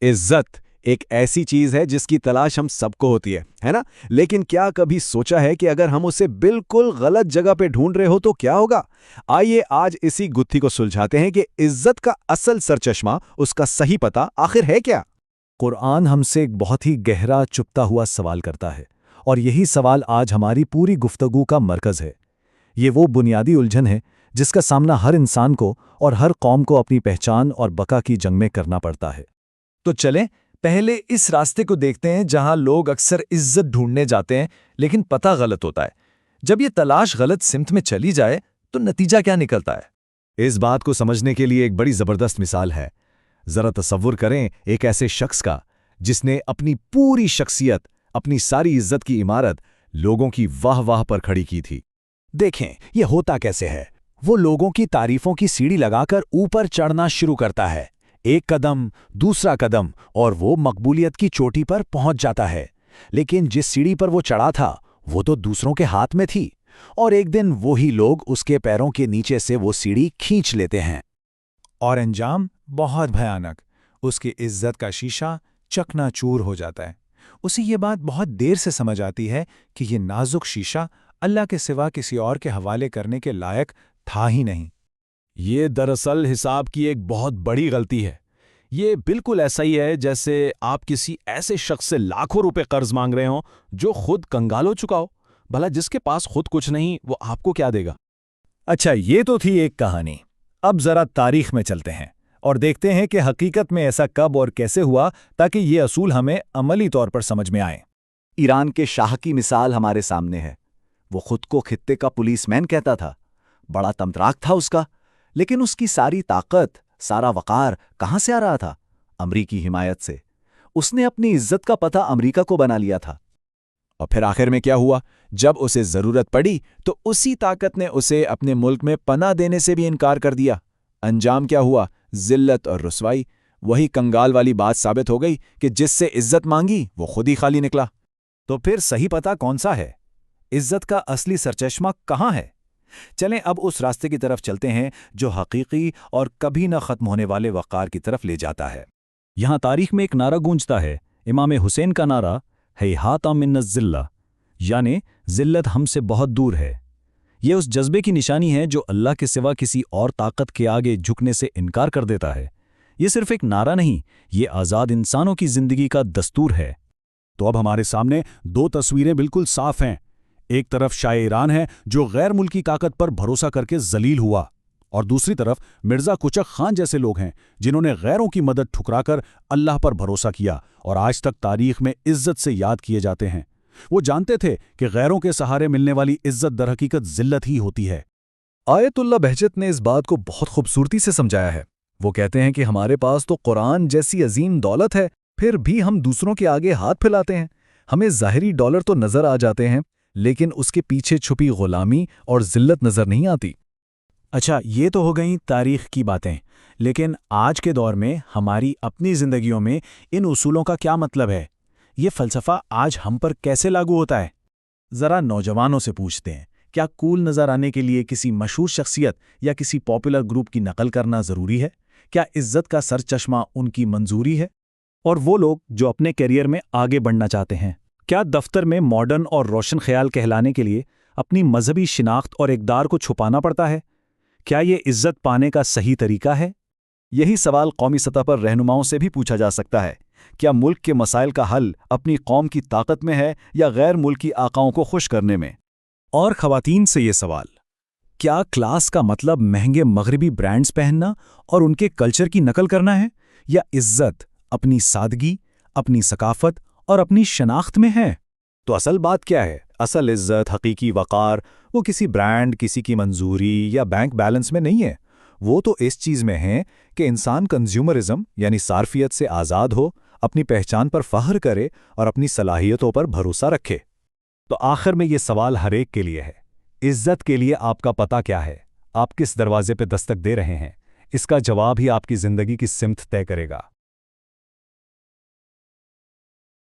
इज्जत एक ऐसी चीज है जिसकी तलाश हम सबको होती है ना? लेकिन क्या कभी सोचा है कि अगर हम उसे बिल्कुल गलत जगह पे ढूंढ रहे हो तो क्या होगा? आइए आज इसी गुत्थी को सुलझाते हैं कि इज्जत का असल सरचश्मा, उसका सही पता आखिर है क्या? कुरान हमसे एक बहुत ही गहरा चुपता हुआ सवाल करता है, और यही सवाल आज हमारी पूरी गुफ्तगू का मरकज़ है। ये वो बुनियादी उलझन है जिसका सामना हर इंसान को और हर कौम को अपनी पहचान और बका की जंग में करना पड़ता है। तो चलें पहले इस रास्ते को देखते हैं जहां लोग अक्सर इज्जत ढूंढने जाते हैं लेकिन पता गलत होता है। जब ये तलाश गलत सिमत में चली जाए तो नतीजा क्या निकलता है? इस बात को समझने के लिए एक बड़ी जबरदस्त मिसाल है। जरा तसव्वुर करें एक ऐसे शख्स का जिसने अपनी पूरी शख्सियत, अपनी सारी इज्जत की इमारत लोगों की वाह वाह पर खड़ी की थी। देखें ये होता कैसे है। वो लोगों की तारीफों की सीढ़ी लगाकर ऊपर चढ़ना शुरू करता है। एक कदम, दूसरा कदम, और वो मकबूलियत की चोटी पर पहुंच जाता है। लेकिन जिस सीढ़ी पर वो चढ़ा था वो तो दूसरों के हाथ में थी, और एक दिन वही लोग उसके पैरों के नीचे से वो सीढ़ी खींच लेते हैं। और अंजाम बहुत भयानक। उसकी इज्जत का शीशा चकनाचूर हो जाता है। उसे ये बात बहुत देर से समझ आती है कि ये नाजुक शीशा अल्लाह के सिवा किसी और के हवाले करने के लायक था ही नहीं। ये दरअसल हिसाब की एक बहुत बड़ी गलती है। ये बिल्कुल ऐसा ही है जैसे आप किसी ऐसे शख्स से लाखों रुपए कर्ज मांग रहे हो जो खुद कंगाल हो चुका हो। भला जिसके पास खुद कुछ नहीं वो आपको क्या देगा? अच्छा, ये तो थी एक कहानी। अब जरा तारीख में चलते हैं और देखते हैं कि हकीकत में ऐसा कब और कैसे हुआ, ताकि ये असूल हमें अमली तौर पर समझ में आए। ईरान के शाह की मिसाल हमारे सामने है। वो खुद को खित्ते का पुलिसमैन कहता था। बड़ा तमतराक था उसका, लेकिन उसकी सारी ताकत, सारा वकार कहां से आ रहा था? अमरीकी हिमायत से। उसने अपनी इज्जत का पता अमरीका को बना लिया था। और फिर आखिर में क्या हुआ? जब उसे जरूरत पड़ी तो उसी ताकत ने उसे अपने मुल्क में पनाह देने से भी इनकार कर दिया। अंजाम क्या हुआ? जिल्लत और रुसवाई। वही कंगाल वाली बात साबित हो गई कि जिससे इज्जत मांगी वो खुद ही खाली निकला। तो फिर सही पता कौन सा है? इज्जत का असली सरचश्मा कहाँ है? चलें अब उस रास्ते की तरफ चलते हैं जो हकीकी और कभी न खत्म होने वाले वक़ार की तरफ ले जाता है। यहाँ तारीख में एक नारा गूंजता है, इमाम हुसैन का नारा, हैहाता मिन्नज़ ज़िल्ला, यानी ज़िल्लत हमसे बहुत दूर है। ये उस जज्बे की निशानी है जो अल्लाह के सिवा किसी और ताकत के आगे झुकने से इनकार कर देता है। ये सिर्फ एक नारा नहीं, ये आज़ाद इंसानों की ज़िंदगी का दस्तूर है। तो अब हमारे सामने दो तस्वीरें बिल्कुल साफ हैं। एक तरफ शाह ईरान है जो गैर मुल्की ताकत पर भरोसा करके जलील हुआ, और दूसरी तरफ मिर्जा कुचक खान जैसे लोग हैं जिन्होंने गैरों की मदद ठुकराकर अल्लाह पर भरोसा किया और आज तक तारीख में इज्जत से याद किए जाते हैं। वो जानते थे कि गैरों के सहारे मिलने वाली इज्जत दरहकीकत जिल्लत ही होती है। आयतुल्लाह बहजत ने इस बात को बहुत खूबसूरती से समझाया है। वो कहते हैं कि हमारे पास तो कुरान जैसी अजीम दौलत है, फिर भी हम दूसरों के आगे हाथ फैलाते हैं। हमें ज़ाहिरी डॉलर तो नजर आ जाते हैं, लेकिन उसके पीछे छुपी गुलामी और जिल्लत नजर नहीं आती। अच्छा, ये तो हो गई तारीख की बातें, लेकिन आज के दौर में हमारी अपनी जिंदगियों में इन उसूलों का क्या मतलब है? ये फलसफा आज हम पर कैसे लागू होता है? जरा नौजवानों से पूछते हैं, क्या कूल नजर आने के लिए किसी मशहूर शख्सियत या किसी पॉपुलर ग्रुप की नकल करना जरूरी है? क्या इज्जत का सरचश्मा उनकी मंजूरी है? और वो लोग जो अपने करियर में आगे बढ़ना चाहते हैं, क्या दफ्तर में मॉडर्न और रोशन ख्याल कहलाने के लिए अपनी मजहबी शिनाख्त और इक़दार को छुपाना पड़ता है? क्या ये इज्जत पाने का सही तरीका है? यही सवाल कौमी सतह पर रहनुमाओं से भी पूछा जा सकता है। क्या मुल्क के मसाइल का हल अपनी कौम की ताकत में है या गैर मुल्की आकाओं को खुश करने में? और ख़वातीन से ये सवाल, क्या क्लास का मतलब महंगे मगरबी ब्रांड्स पहनना और उनके कल्चर की नकल करना है, या इज्जत अपनी सादगी, अपनी सकाफत और अपनी शनाख्त में है? तो असल बात क्या है? असल इज्जत, हकीकी वक़ार, वो किसी ब्रांड, किसी की मंजूरी या बैंक बैलेंस में नहीं है। वो तो इस चीज़ में है कि इंसान कंज्यूमरिज्म यानी सार्फियत से आज़ाद हो, अपनी पहचान पर फ़ख्र करे और अपनी सलाहियतों पर भरोसा रखे। तो आखिर में ये सवाल हर एक के लिए है, इज्जत के लिए आपका पता क्या है? आप किस दरवाजे पे दस्तक दे रहे हैं? इसका जवाब ही आपकी ज़िंदगी की सिमत तय करेगा।